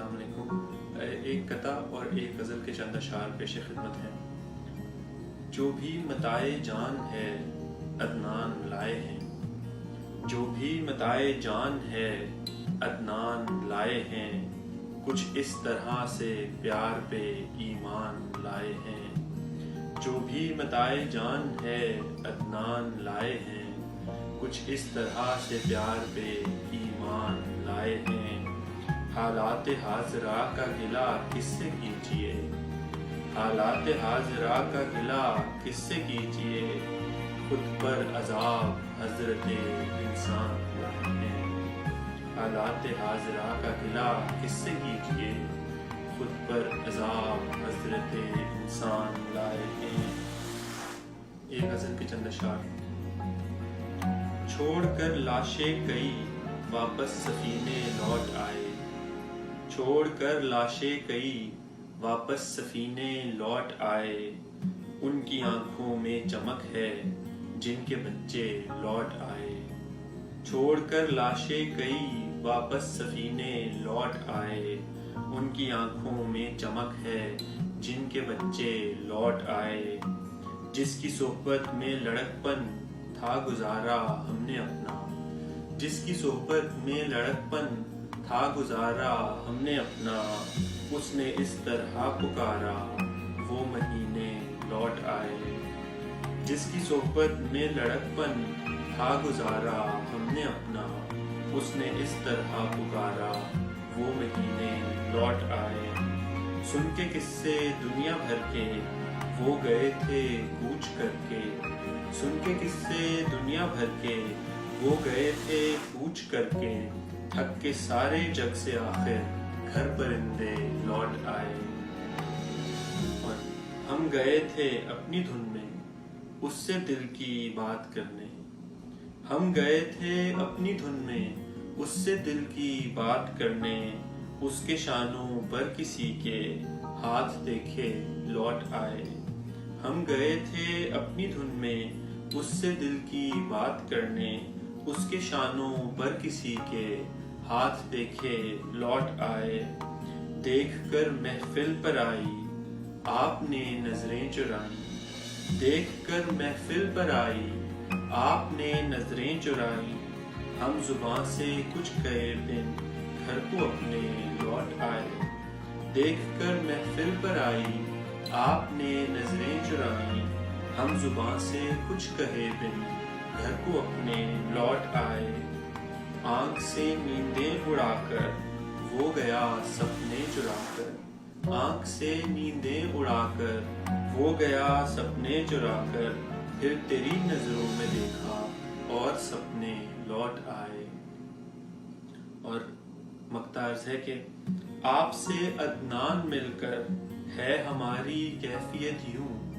السلام علیکم۔ ایک قطع اور ایک غزل کے چند اشعار پیش خدمت ہیں۔ جو بھی متاع جان ہے عدنان لائے ہیں، جو بھی متاع جان ہے عدنان لائے ہیں، کچھ اس طرح سے پیار پہ ایمان لائے ہیں۔ جو بھی متاع جان ہے عدنان لائے ہیں، کچھ اس طرح سے پیار پہ ایمان لائے ہیں۔ حالات حاضرہ کا گلہ کس سے کیجیے، حالات حاضرہ کا گلہ کس سے کیجیے، خود پر عذاب حضرت انسان لائے ہیں۔ حالات حاضرہ کا گلہ کس سے کیجیے، خود پر عذاب حضرت انسان لائے ہیں۔ ایک غزل کے چند اشعار۔ چھوڑ کر لاشیں کئی واپس سفینے لوٹ آئے، چھوڑ کر لاشیں کئی واپس سفینے لوٹ آئے، ان کی آنکھوں میں چمک ہے جن کے بچے لوٹ آئے۔ چھوڑ کر لاشیں کئی واپس سفینے لوٹ آئے، ان کی آنکھوں میں چمک ہے جن کے بچے لوٹ آئے۔ جس کی صحبت میں لڑکپن تھا گزارا ہم نے اپنا، جس کی صحبت میں لڑکپن تھا گزارا ہم نے اپنا، اس نے اس طرح پکارا وہ مہینے لوٹ آئے۔ جس کی صحبت میں لڑکپن تھا گزارا ہم نے اپنا، اس نے اس طرح پکارا وہ مہینے لوٹ آئے۔ سن کے قصے دنیا بھر کے وہ گئے تھے کوچ کر کے، سن کے قصے دنیا بھر کے وہ گئے تھے کوچ کر کے، تھک کے سارے جگ سے آخر گھر پرندے لوٹ آئے۔ اور ہم گئے تھے اپنی دھن میں اس سے دل کی بات کرنے، ہم گئے تھے اپنی دھن میں اس سے دل کی بات کرنے، اس کے شانوں پر کسی کے ہاتھ دیکھے لوٹ آئے۔ ہم گئے تھے اپنی دھن میں اس سے دل کی بات کرنے، اس کے شانوں پر کسی کے ہاتھ دیکھے لوٹ آئے۔ دیکھ کر محفل پر آئی آپ نے نظریں چرائی، دیکھ کر محفل پر آئی آپ نے نظریں چرائی، ہم زباں سے کچھ کہے بن گھر کو اپنے لوٹ آئے۔ دیکھ کر محفل پر آئی آپ نے نظریں چرائی، ہم زباں سے کچھ کہے بن گھر کو اپنے لوٹ آئے۔ آنکھ سے نیندیں اڑا کر وہ گیا سپنے چرا کر، آنکھ سے نیندیں اڑا کر وہ گیا سپنے چرا کر، پھر تیری نظروں میں دیکھا اور سپنے لوٹ آئے۔ اور مقطع عرض ہے کہ آپ سے عدنان مل کر ہے ہماری کیفیت یوں،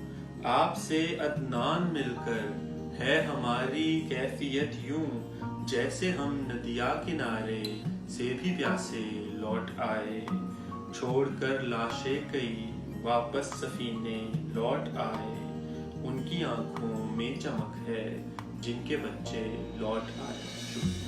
آپ سے عدنان مل کر ہے ہماری کیفیت یوں، جیسے ہم ندیا کنارے سے بھی پیاسے لوٹ آئے۔ چھوڑ کر لاشیں کئی واپس سفینے لوٹ آئے، ان کی آنکھوں میں چمک ہے جن کے بچے لوٹ آئے۔ شکریہ۔